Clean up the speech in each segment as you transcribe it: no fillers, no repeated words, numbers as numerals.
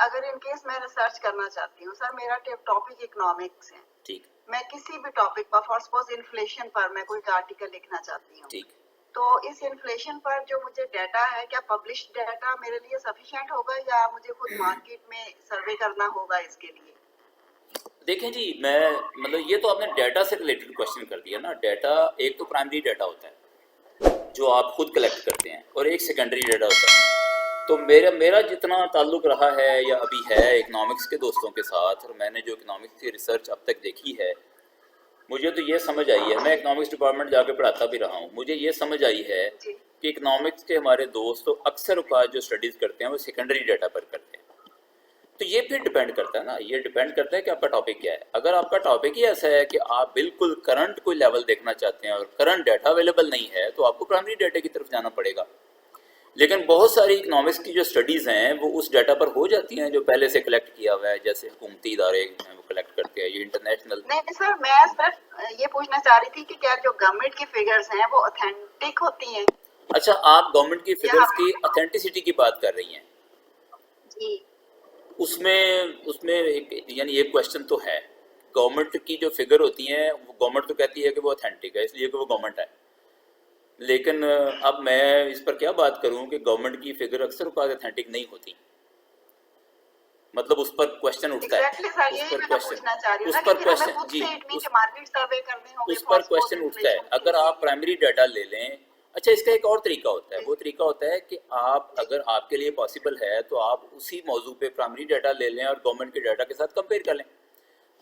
اگر in case میں research کرنا چاہتی ہوں سر، میرا ٹاپک اکنامکس ہے، ٹھیک میں کسی بھی ٹاپک پر فار سپوز انفلیشن پر میں کوئی آرٹیکل لکھنا چاہتی ہوں، ٹھیک. تو اس انفلیشن پر جو مجھے ڈیٹا ہے، کیا پبلش ڈیٹا میرے لیے سفیشینٹ ہوگا یا مجھے خود مارکیٹ میں سروے کرنا ہوگا اس کے لیے؟ دیکھیں جی، میں مطلب یہ تو آپ نے ڈیٹا سے ریلیٹڈ کوشچن کر دیا نا. ڈیٹا ایک تو پرائمری ڈیٹا ہوتا ہے جو آپ خود کلیکٹ کرتے ہیں، اور ایک سیکنڈری ڈیٹا ہوتا ہے. تو میرا جتنا تعلق رہا ہے یا ابھی ہے اکنامکس کے دوستوں کے ساتھ، اور میں نے جو اکنامکس کی ریسرچ اب تک دیکھی ہے، مجھے تو یہ سمجھ آئی ہے، میں اکنامکس ڈپارٹمنٹ جا کے پڑھاتا بھی رہا ہوں، مجھے یہ سمجھ آئی ہے جی کہ اکنامکس کے ہمارے دوست تو اکثر اوقات جو اسٹڈیز کرتے ہیں وہ سیکنڈری ڈیٹا پر کرتے ہیں. تو یہ پھر ڈیپینڈ کرتا ہے نا، یہ ڈیپینڈ کرتا ہے کہ آپ کا ٹاپک کیا ہے. اگر آپ کا ٹاپک ہی ایسا ہے کہ آپ بالکل کرنٹ کوئی لیول دیکھنا چاہتے ہیں اور کرنٹ ڈیٹا اویلیبل نہیں ہے، تو آپ کو پرائمری ڈیٹا کی طرف جانا پڑے گا. لیکن بہت ساری اکنامکس کی جو اسٹڈیز ہیں وہ اس ڈیٹا پر ہو جاتی ہیں جو پہلے سے کلیکٹ کیا ہوا ہے، جیسے حکومتی ادارے ہیں وہ کلیکٹ کرتے ہیں، یہ انٹرنیشنل. نہیں سر، میں صرف یہ پوچھنا چاہ رہی تھی کہ کیا جو گورنمنٹ کی فگرز ہیں وہ اوتھینٹک ہوتی ہیں؟ اچھا، آپ گورنمنٹ کی یا فگرز کی اتھینٹسٹی کی بات کر رہی ہیں؟ جی اس میں یعنی ایک کوشچن تو ہے. گورنمنٹ کی جو فگر ہوتی ہیں وہ گورنمنٹ تو کہتی ہے کہ وہ اوتھینٹک ہے، اس لیے کہ وہ گورنمنٹ ہے. لیکن اب میں اس پر کیا بات کروں کہ گورنمنٹ کی فگر اکثر اوقات اوتھینٹک نہیں ہوتی. مطلب اس پر کوشچن اٹھتا ہے، ایگزیکٹلی سر، اس یہی پر میں کوشچن پوچھنا چاہ رہی ہوں اس نا کہ پر پھر ہمیں کوشچن خود جی سے اٹ مین اس کے مارکیٹ سروے کرنے ہوں گے اس فار پر سپوز کوشچن اٹھتا ہے. انفلیشن کے اگر لیے. آپ پرائمری ڈیٹا لے لیں، اچھا اس کا ایک اور طریقہ ہوتا ہے. جی وہ طریقہ ہوتا ہے کہ آپ جی اگر آپ کے لیے پاسبل ہے تو آپ اسی موضوع پہ پرائمری ڈیٹا لے لیں اور گورنمنٹ کے ڈیٹا کے ساتھ کمپیئر کر لیں.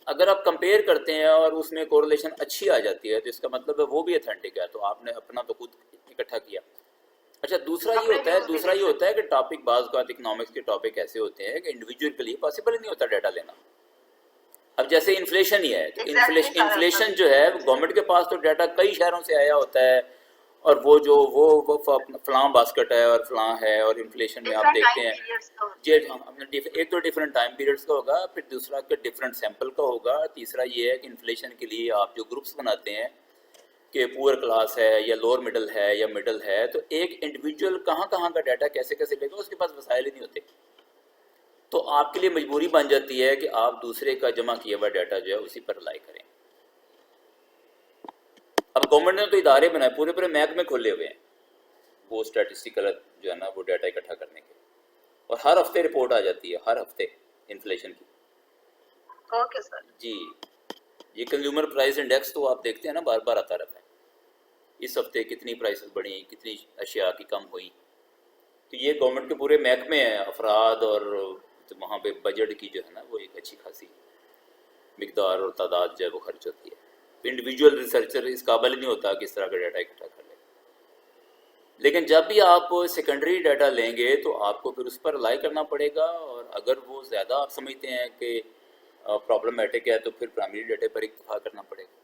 اگر آپ کمپیئر کرتے ہیں اور اس میں کوریلیشن اچھی آ جاتی ہے تو اس کا مطلب ہے وہ بھی اتھینٹک ہے، تو آپ نے اپنا تو خود اکٹھا کیا. اچھا دوسرا اپنے یہ ویوز بھی دے ہوتا ہے سکتے کہ ٹاپک بعض اوقات اکنامکس کے ٹاپک ایسے ہوتے ہیں کہ انڈیویجول کے لیے پاسبل ہی نہیں ہوتا ڈیٹا لینا. اب جیسے انفلیشن ہی ہے تو ہیں. ایگزیکٹلی سر، انفلیشن جو ہے گورنمنٹ کے پاس تو ڈیٹا کئی شہروں سے آیا ہوتا ہے، اور وہ فلاں باسکٹ ہے اور فلاں ہے، اور انفلیشن میں آپ ڈفرنٹ ٹائم دیکھتے ہیں پیریڈس کا ہوتا جی ہے. ایک تو ڈفرینٹ ٹائم پیریڈس کا ہوگا، پھر دوسرا کہ ڈفرینٹ سیمپل کا ہوگا. تیسرا یہ ہے کہ انفلیشن کے لیے آپ جو گروپس بناتے ہیں کہ پور کلاس ہے یا لوور مڈل ہے یا مڈل ہے، تو ایک انڈیویجول کہاں کا ڈیٹا کیسے لے گا، اس کے پاس وسائل ہی نہیں ہوتے. تو آپ کے لیے مجبوری بن جاتی ہے کہ آپ دوسرے کا جمع کیا ہوا ڈیٹا جو ہے اسی پر رلائی کریں. اب گورنمنٹ نے تو ادارے بنائے، پورے محکمے کھولے ہوئے ہیں وہ اسٹیٹسٹیکل جو ہے نا وہ ڈیٹا اکٹھا کرنے کے، اور ہر ہفتے رپورٹ آ جاتی ہے، ہر ہفتے انفلیشن کی. Okay sir. جی یہ کنزیومر پرائس انڈیکس تو آپ دیکھتے ہیں نا، بار آتا رہتا ہے. اس ہفتے کتنی پرائسز بڑھی، کتنی اشیاء کی کم ہوئی. تو یہ گورنمنٹ کے پورے محکمے ہیں، افراد، اور وہاں پہ بجٹ کی جو ہے نا وہ ایک اچھی خاصی مقدار اور تعداد جو ہے وہ خرچ ہوتی ہے. انڈیویجول ریسرچر اس قابل نہیں ہوتا کہ اس طرح کا ڈیٹا اکٹھا کر لے. لیکن جب بھی آپ سیکنڈری ڈیٹا لیں گے تو آپ کو پھر اس پر رلائی کرنا پڑے گا، اور اگر وہ زیادہ آپ سمجھتے ہیں کہ پرابلمیٹک ہے تو پھر پرائمری ڈیٹا پر اکتفا کرنا پڑے گا.